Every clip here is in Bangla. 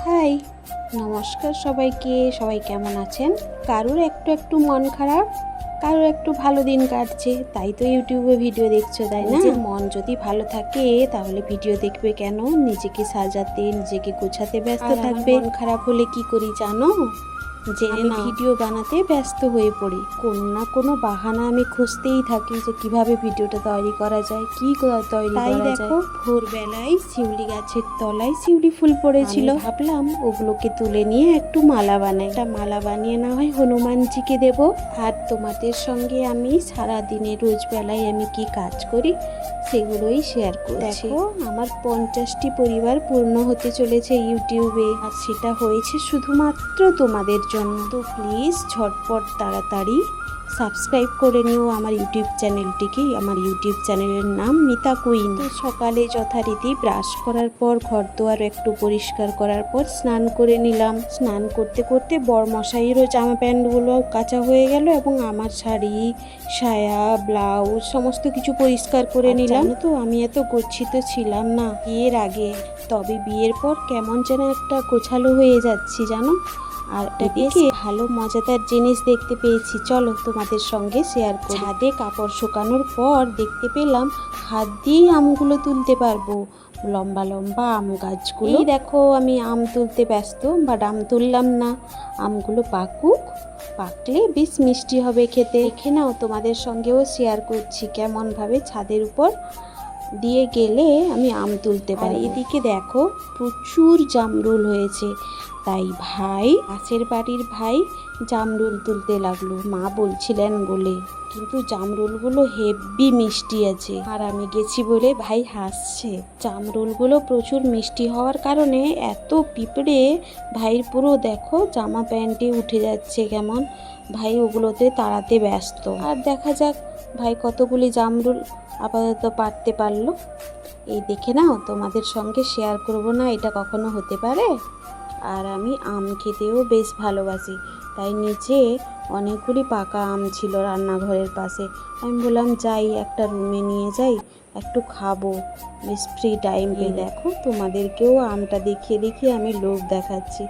হাই, নমস্কার সবাইকে। সবাই কেমন আছেন? কারোর একটু মন খারাপ, কারোর একটু ভালো দিন কাটছে, তাই তো ইউটিউবে ভিডিও দেখছো, তাই না? মন যদি ভালো থাকে তাহলে ভিডিও দেখবে কেন? নিজেকে সাজাতে, নিজেকে গোছাতে ব্যস্ত থাকবে। মন খারাপ হলে কি করি জানো? আমি ভিডিও বানাতে ব্যস্ত হয়ে পড়ি। কোনো না কোনো বাহানা আমি খুঁজতেই থাকি যে কিভাবে ভিডিওটা তৈরি করা যায়, কি তৈরি করা যায়। তাই দেখো, ভোরবেলায় শিউলি গাছের তলায় শিউলি ফুল পড়েছিল, ভাবলাম ওগুলোকে তুলে নিয়ে একটু মালা বানাই। একটা মালা বানিয়ে না হয় হনুমানজিকে দেব। আর তোমাদের সঙ্গে আমি সারা দিনে রোজ বেলায় আমি কি কাজ করি সেগুলোই শেয়ার করছি। দেখো, আমার 50টি পরিবার পূর্ণ হতে চলেছে ইউটিউবে, আর সেটা হয়েছে শুধুমাত্র তোমাদের জন্য। তো প্লিজ ঝটপট তাড়াতাড়ি সাবস্ক্রাইব করে নিও আমার ইউটিউব চ্যানেলটিকে। আমার ইউটিউব চ্যানেলের নাম মিতা কুইন। তো সকালে যথারীতি ব্রাশ করার পর, ঘর দুয়ার একটু পরিষ্কার করার পর স্নান করে নিলাম। স্নান করতে করতে বরমশাইয়েরও জামা প্যান্টগুলো কাচা হয়ে গেল এবং আমার শাড়ি, সায়া, ব্লাউজ সমস্ত কিছু পরিষ্কার করে নিলাম। তো আমি এত গচ্ছিত ছিলাম না বিয়ের আগে, তবে বিয়ের পর কেমন যেন একটা গোছালো হয়ে যাচ্ছি জানো। আর এদিকে ভালো মজাদার জিনিস দেখতে পেয়েছি, চলো তোমাদের সঙ্গে শেয়ার করি। ছাদে কাপড় শুকানোর পর দেখতে পেলাম হাত দিয়েই আমগুলো তুলতে পারবো। লম্বা লম্বা আম গাছগুলো। এই দেখো, আমি আম তুলতে ব্যস্ত, বাট আম তুললাম না। আমগুলো পাকুক, পাকলে বেশ মিষ্টি হবে খেতে। দেখে নাও, তোমাদের সঙ্গেও শেয়ার করছি কেমনভাবে ছাদের উপর দিয়ে গেলে আমি আম তুলতে পারি। এদিকে দেখো, প্রচুর জামরুল হয়েছে, তাই ভাই, পাশের বাড়ির ভাই জামরুল তুলতে লাগলো, মা বলছিলেন বলে। কিন্তু জামরুলগুলো হেব্বি মিষ্টি আছে, আর আমি গেছি বলে ভাই হাসছে। জামরুলগুলো প্রচুর মিষ্টি হওয়ার কারণে এত পিঁপড়ে ভাইয়ের পুরো দেখো জামা প্যান্টে উঠে যাচ্ছে কেমন। ভাই ওগুলোতে তাড়াতে ব্যস্ত। আর দেখা যাক ভাই কতগুলি জামরুল আপাতত পারতে পারলো। এই দেখে নাও, তোমাদের সঙ্গে শেয়ার করব না এটা কখনো হতে পারে। আর আমি আম খেতেও বেশ ভালোবাসি, তাই নিচে অনেকগুলি পাকা আম ছিল রান্নাঘরের পাশে। আমি বললাম যাই একটা রুমে নিয়ে যাই, একটু খাবো বেশ ফ্রি টাইম পেয়ে। দেখো, তোমাদেরকেও আমটা দেখিয়ে দেখিয়ে আমি লোভ দেখাচ্ছি।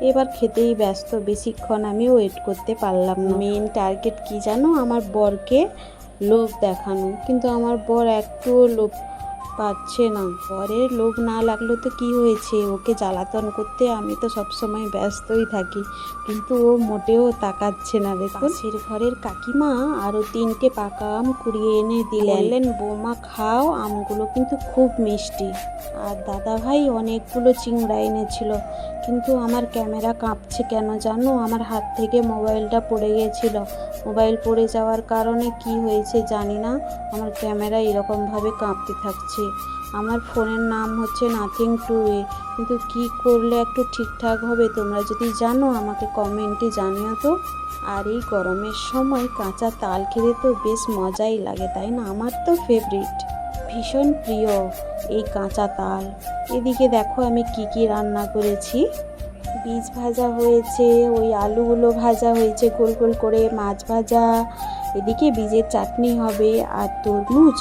এবার খেতেই ব্যস্ত, বেশিক্ষণ আমি ওয়েট করতে পারলাম না। মেন টার্গেট কি জানো? আমার বরকে লোভ দেখানো, কিন্তু আমার বর একটুও লোভ পাচ্ছে না। বরের লোভ না লাগলো তো কি হয়েছে, ওকে জ্বালাতন করতে আমি তো সবসময় ব্যস্তই থাকি, কিন্তু ও মোটেও তাকাচ্ছে না। দেখুন, পাশের ঘরের কাকিমা আরও 3টে পাকা আম কুড়িয়ে এনে দিলেন। বৌমা খাও, আমগুলো কিন্তু খুব মিষ্টি। আর দাদা ভাই অনেকগুলো চিংড়া এনেছিল, কিন্তু আমার ক্যামেরা কাঁপছে কেন জানো? আমার হাত থেকে মোবাইলটা পড়ে গিয়েছিল। মোবাইল পড়ে যাওয়ার কারণে কি হয়েছে জানি না, আমার ক্যামেরা এরকমভাবে কাঁপতে থাকছে। আমার ফোনের নাম হচ্ছে নাথিং টু এ, কিন্তু কি করলে একটু ঠিকঠাক হবে? তোমরা যদি জানো আমাকে কমেন্টে জানিও তো। আর এই গরমের সময় কাঁচা তাল খেতে তো বেশ মজাই লাগে, তাই না? আমার তো ফেভারিট, ভীষণ প্রিয় এই কাঁচা তাল। এদিকে দেখো আমি কি রান্না করেছি। বীজ ভাজা হয়েছে, ওই আলুগুলো ভাজা হয়েছে গোল গোল করে, মাছ ভাজা, এদিকে বীজের চাটনি হবে, আর তরমুজ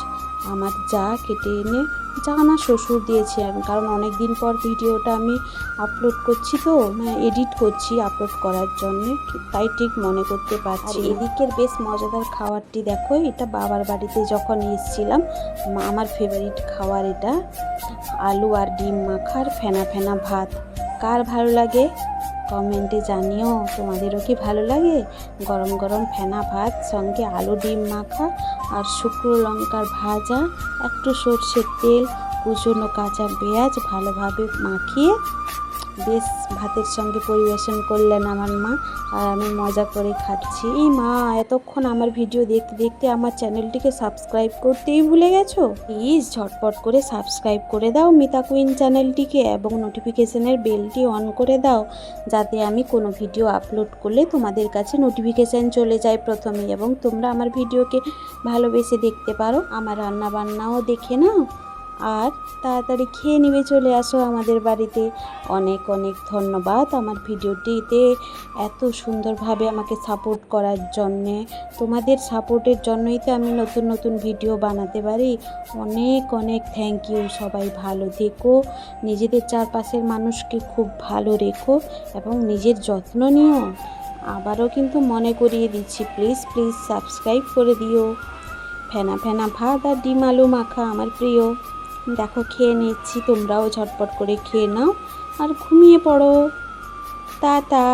আমার যা কেটে এনে, যা আমার শ্বশুর দিয়েছিলেন, কারণ অনেক দিন পর ভিডিওটা আমি আপলোড করছি, তো এডিট করছি আপলোড করার জন্য, তাই ঠিক মনে করতে পারছি। আর এদিকের বেশ মজাদার খাবারটি দেখো, এটা বাবার বাড়িতে যখন এসেছিলাম, আমার ফেভারিট খাবার এটা, আলু আর ডিম মাখার ফেনা ফেনা ভাত। কার ভালো লাগে কমেন্টে জানিও, তোমাদেরও কি ভালো লাগে? গরম গরম ফেনা ভাত সঙ্গে আলু ডিম মাখা আর শুকনো লঙ্কার ভাজা, একটু সর্ষের তেল, কুচনো কাঁচা পেঁয়াজ ভালোভাবে মাখিয়ে বেশ ভাতের সঙ্গে পরিবেশন করলেন আমার মা, আর আমি মজা করে খাচ্ছি। এই মা, এতক্ষণ আমার ভিডিও দেখতে দেখতে আমার চ্যানেলটিকে সাবস্ক্রাইব করতেই ভুলে গেছো? প্লিজ ঝটপট করে সাবস্ক্রাইব করে দাও মিতা কুইন চ্যানেলটিকে, এবং নোটিফিকেশনের বেলটি অন করে দাও, যাতে আমি কোনো ভিডিও আপলোড করলে তোমাদের কাছে নোটিফিকেশান চলে যায় প্রথমেই, এবং তোমরা আমার ভিডিওকে ভালোবেসে দেখতে পারো। আমার রান্না বান্নাও দেখে নাও, আর তাড়াতাড়ি খেয়ে নিবে চলে আসো আমাদের বাড়িতে। অনেক অনেক ধন্যবাদ আমার ভিডিওটিতে এত সুন্দরভাবে আমাকে সাপোর্ট করার জন্যে। তোমাদের সাপোর্টের জন্যই তো আমি নতুন নতুন ভিডিও বানাতে পারি। অনেক অনেক থ্যাংক ইউ। সবাই ভালো থেকো, নিজেদের চারপাশের মানুষকে খুব ভালো রেখো এবং নিজের যত্ন নিও। আবারও কিন্তু মনে করিয়ে দিচ্ছি, প্লিজ প্লিজ সাবস্ক্রাইব করে দিও। ফেনা ফেনা ভাত আর ডিম আলু মাখা আমার প্রিয়। দেখো খেয়ে নিচ্ছি, তোমরাও ঝটপট করে খেয়ে নাও আর ঘুমিয়ে পড়ো। টাটা।